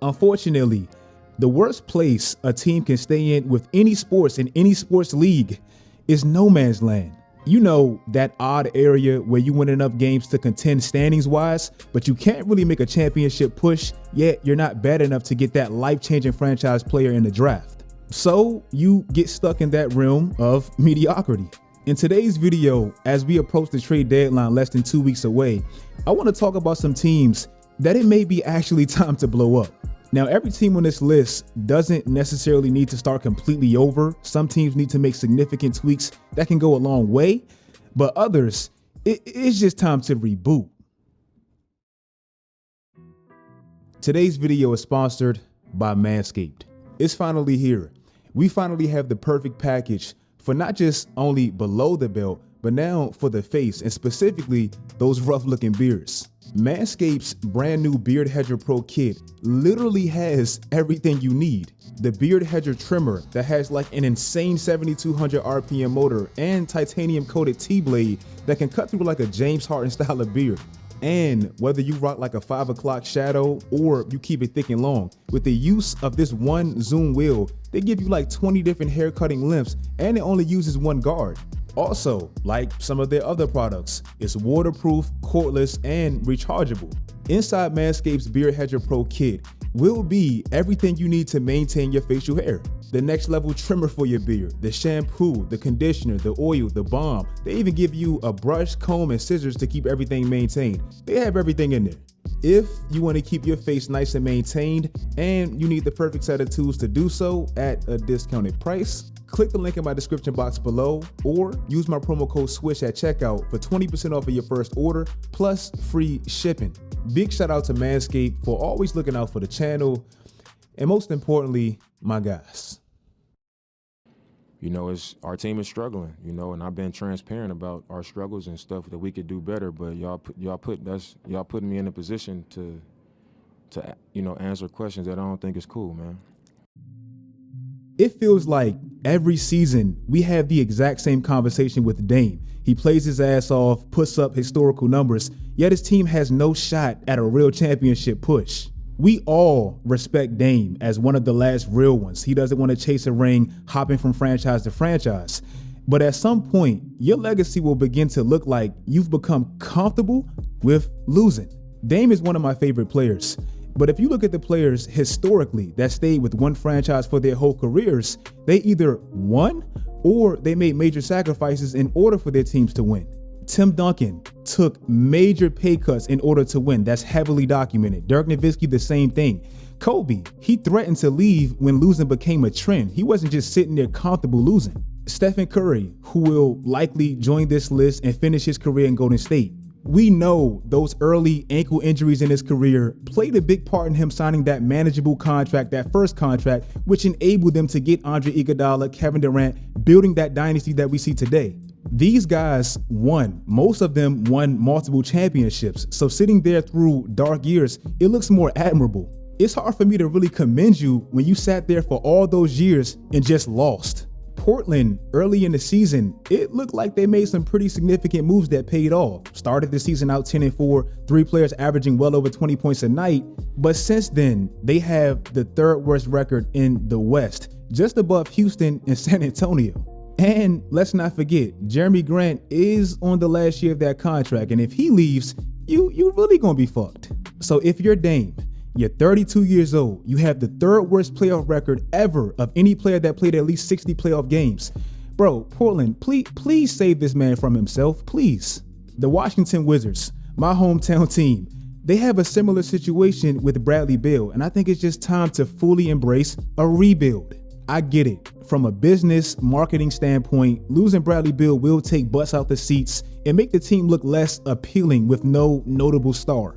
Unfortunately, the worst place a team can stay in with any sports in any sports league is no man's land. You know, that odd area where you win enough games to contend standings wise, but you can't really make a championship push, yet you're not bad enough to get that life-changing franchise player in the draft. So you get stuck in that realm of mediocrity. In today's video, as we approach the trade deadline less than 2 weeks away, I want to talk about some teams that it may be actually time to blow up. Now, every team on this list doesn't necessarily need to start completely over. Some teams need to make significant tweaks that can go a long way, but others, it's just time to reboot. Today's video is sponsored by Manscaped. It's finally here. We finally have the perfect package for not just only below the belt, but now for the face, and specifically those rough looking beards. Manscaped's brand new Beard Hedger Pro kit literally has everything you need. The Beard Hedger trimmer that has like an insane 7,200 RPM motor and titanium coated T-blade that can cut through like a James Harden style of beard. And whether you rock like a 5 o'clock shadow or you keep it thick and long, with the use of this one zoom wheel, they give you like 20 different hair cutting lengths and it only uses one guard. Also, like some of their other products, it's waterproof, cordless, and rechargeable. Inside Manscaped's Beard Hedger Pro kit will be everything you need to maintain your facial hair. The next level trimmer for your beard, the shampoo, the conditioner, the oil, the balm. They even give you a brush, comb, and scissors to keep everything maintained. They have everything in there. If you want to keep your face nice and maintained and you need the perfect set of tools to do so at a discounted price, click the link in my description box below or use my promo code SWISH at checkout for 20% off of your first order plus free shipping. Big shout out to Manscaped for always looking out for the channel and most importantly, my guys. You know, our team is struggling, you know, and I've been transparent about our struggles and stuff that we could do better, but y'all putting me in a position to you know, answer questions that I don't think is cool, man. It feels like every season we have the exact same conversation with Dame. He plays his ass off, puts up historical numbers, yet his team has no shot at a real championship push. We all respect Dame as one of the last real ones. He doesn't want to chase a ring, hopping from franchise to franchise. But at some point, your legacy will begin to look like you've become comfortable with losing. Dame is one of my favorite players. But if you look at the players historically that stayed with one franchise for their whole careers, they either won or they made major sacrifices in order for their teams to win. Tim Duncan took major pay cuts in order to win. That's heavily documented. Dirk Nowitzki, the same thing. Kobe, he threatened to leave when losing became a trend. He wasn't just sitting there comfortable losing. Stephen Curry, who will likely join this list and finish his career in Golden State. We know those early ankle injuries in his career played a big part in him signing that manageable contract, that first contract, which enabled them to get Andre Iguodala, Kevin Durant, building that dynasty that we see today. These guys won. Most of them won multiple championships. So sitting there through dark years, it looks more admirable. It's hard for me to really commend you when you sat there for all those years and just lost. Portland, early in the season, it looked like they made some pretty significant moves that paid off. Started the season out 10-4, 3 players averaging well over 20 points a night. But since then, they have the third worst record in the West, just above Houston and San Antonio. And let's not forget, Jeremy Grant is on the last year of that contract. And if he leaves, you really gonna be fucked. So if you're Dame, you're 32 years old, you have the third worst playoff record ever of any player that played at least 60 playoff games. Bro, Portland, please save this man from himself, please. The Washington Wizards, my hometown team, they have a similar situation with Bradley Beal, and I think it's just time to fully embrace a rebuild. I get it. From a business marketing standpoint, losing Bradley Beal will take butts out the seats and make the team look less appealing with no notable star.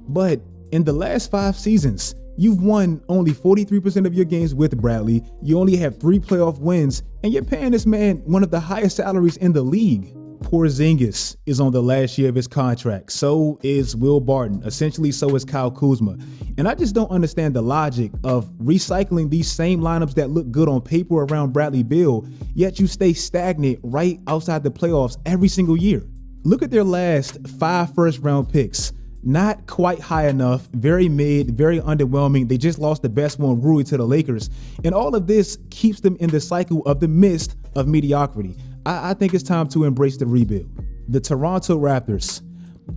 But in the last 5 seasons, you've won only 43% of your games with Bradley. You only have 3 playoff wins, and you're paying this man one of the highest salaries in the league. Porzingis is on the last year of his contract. So is Will Barton. Essentially, so is Kyle Kuzma. And I just don't understand the logic of recycling these same lineups that look good on paper around Bradley Beal, yet you stay stagnant right outside the playoffs every single year. Look at their last 5 first-round picks. not quite high enough, very mid, very underwhelming. They just lost the best one, Rui, to the Lakers. And all of this keeps them in the cycle of the mist of mediocrity. I think it's time to embrace the rebuild. The Toronto Raptors.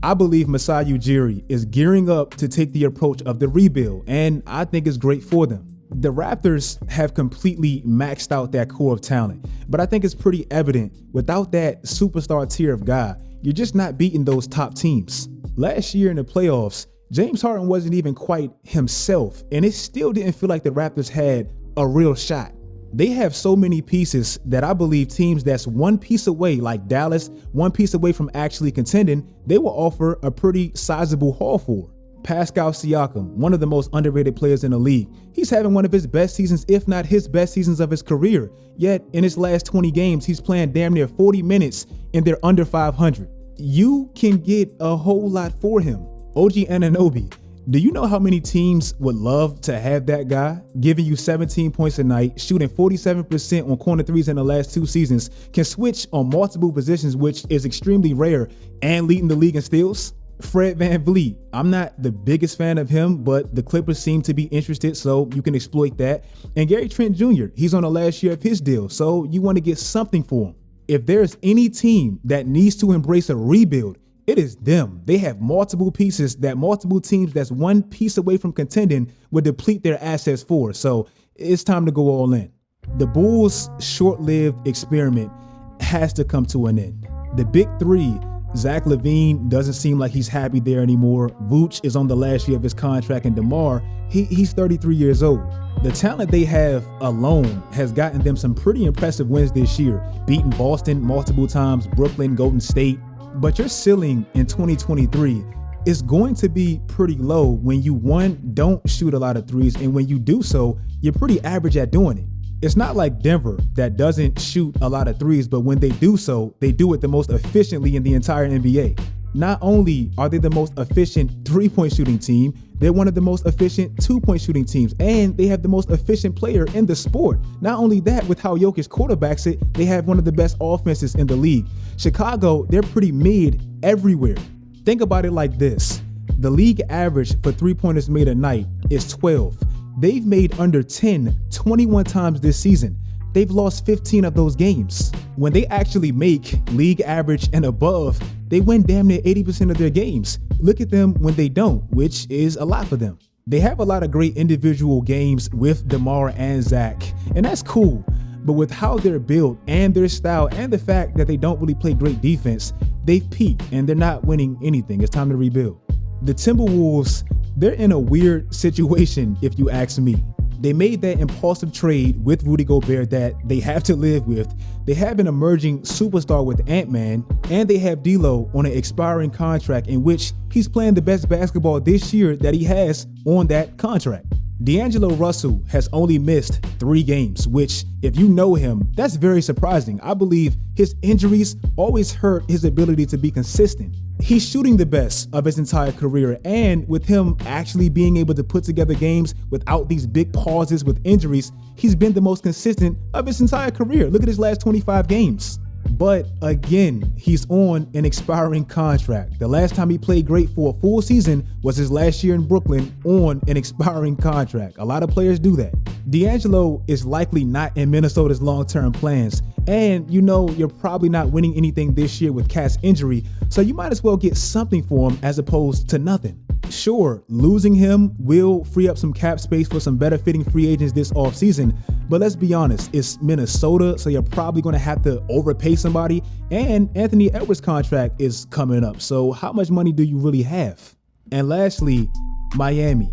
I believe Masai Ujiri is gearing up to take the approach of the rebuild, and I think it's great for them. The Raptors have completely maxed out that core of talent, but I think it's pretty evident without that superstar tier of guy, you're just not beating those top teams. Last year in the playoffs, James Harden wasn't even quite himself, and it still didn't feel like the Raptors had a real shot. They have so many pieces that I believe teams that's one piece away, like Dallas, one piece away from actually contending, they will offer a pretty sizable haul for. Pascal Siakam, one of the most underrated players in the league. He's having one of his best seasons, if not his best seasons of his career. Yet in his last 20 games, he's playing damn near 40 minutes and they're under 500. You can get a whole lot for him. OG Anunoby. Do you know how many teams would love to have that guy? Giving you 17 points a night, shooting 47% on corner threes in the last 2 seasons, can switch on multiple positions, which is extremely rare, and leading the league in steals? Fred VanVleet. I'm not the biggest fan of him, but the Clippers seem to be interested, so you can exploit that. And Gary Trent Jr., he's on the last year of his deal, so you want to get something for him. If there's any team that needs to embrace a rebuild, it is them. They have multiple pieces that multiple teams that's one piece away from contending would deplete their assets for. So it's time to go all in. The Bulls' short-lived experiment has to come to an end. The big three, Zach LaVine doesn't seem like he's happy there anymore. Vooch is on the last year of his contract, and DeMar, he's 33 years old. The talent they have alone has gotten them some pretty impressive wins this year, beating Boston multiple times, Brooklyn, Golden State. But your ceiling in 2023 is going to be pretty low when you, one, don't shoot a lot of threes, and when you do so, you're pretty average at doing it. It's not like Denver that doesn't shoot a lot of threes, but when they do so, they do it the most efficiently in the entire NBA. Not only are they the most efficient three-point shooting team, they're one of the most efficient two-point shooting teams, and they have the most efficient player in the sport. Not only that, with how Jokic quarterbacks it, they have one of the best offenses in the league. Chicago, they're pretty mid everywhere. Think about it like this. The league average for three-pointers made a night is 12. They've made under 10 21 times this season. They've lost 15 of those games. When they actually make league average and above, they win damn near 80% of their games. Look at them when they don't, which is a lot for them. They have a lot of great individual games with DeMar and Zach, and that's cool. But with how they're built and their style and the fact that they don't really play great defense, they've peaked and they're not winning anything. It's time to rebuild. The Timberwolves, they're in a weird situation if you ask me. They made that impulsive trade with Rudy Gobert that they have to live with. They have an emerging superstar with Ant-Man, and they have DLo on an expiring contract in which he's playing the best basketball this year that he has on that contract. D'Angelo Russell has only missed 3 games, which, if you know him, that's very surprising. I believe his injuries always hurt his ability to be consistent. He's shooting the best of his entire career, and with him actually being able to put together games without these big pauses with injuries, he's been the most consistent of his entire career. Look at his last 25 games. But again, he's on an expiring contract. The last time he played great for a full season was his last year in Brooklyn on an expiring contract. A lot of players do that. D'Angelo is likely not in Minnesota's long-term plans. And you know you're probably not winning anything this year with Cat's injury, so you might as well get something for him as opposed to nothing. Sure, losing him will free up some cap space for some better fitting free agents this offseason, but let's be honest, it's Minnesota, so you're probably going to have to overpay somebody, and Anthony Edwards' contract is coming up, so how much money do you really have? And lastly, Miami.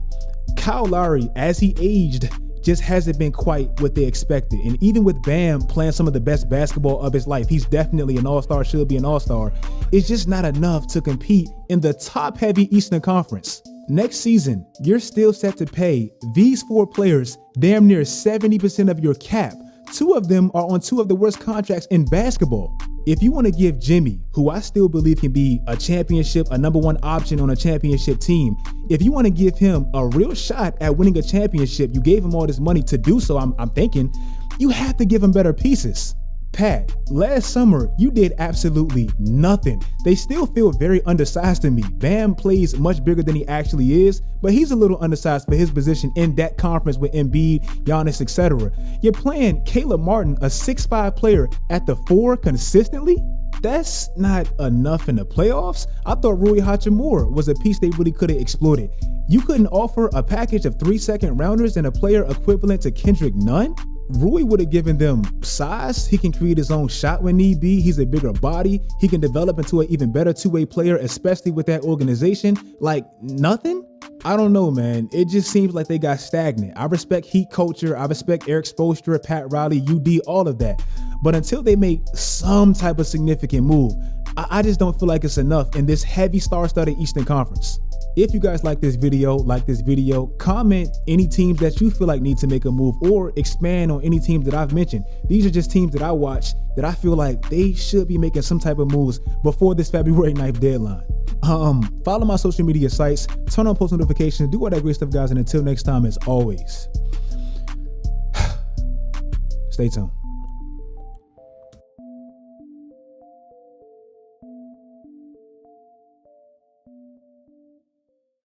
Kyle Lowry, as he aged, just hasn't been quite what they expected. And even with Bam playing some of the best basketball of his life, he's definitely an all-star, should be an all-star. It's just not enough to compete in the top-heavy Eastern Conference. Next season, you're still set to pay these 4 players damn near 70% of your cap. 2 of them are on 2 of the worst contracts in basketball. If you want to give Jimmy, who I still believe can be a championship, a number 1 option on a championship team, if you want to give him a real shot at winning a championship, you gave him all this money to do so, I'm thinking, you have to give him better pieces. Pat, last summer, you did absolutely nothing. They still feel very undersized to me. Bam plays much bigger than he actually is, but he's a little undersized for his position in that conference with Embiid, Giannis, etc. You're playing Caleb Martin, a 6'5" player, at the 4 consistently? That's not enough in the playoffs. I thought Rui Hachimura was a piece they really could have exploited. You couldn't offer a package of 3 second rounders and a player equivalent to Kendrick Nunn? Rui would have given them size. He can create his own shot when need be. He's a bigger body. He can develop into an even better two-way player, especially with that organization. Like, nothing? I don't know, man. It just seems like they got stagnant. I respect Heat culture. I respect Eric Spoelstra, Pat Riley, UD, all of that. But until they make some type of significant move, I just don't feel like it's enough in this heavy star-studded Eastern Conference. If you guys like this video, comment any teams that you feel like need to make a move or expand on any teams that I've mentioned. These are just teams that I watch that I feel like they should be making some type of moves before this February 9th deadline. Follow my social media sites, turn on post notifications, do all that great stuff, guys. And until next time, as always, stay tuned.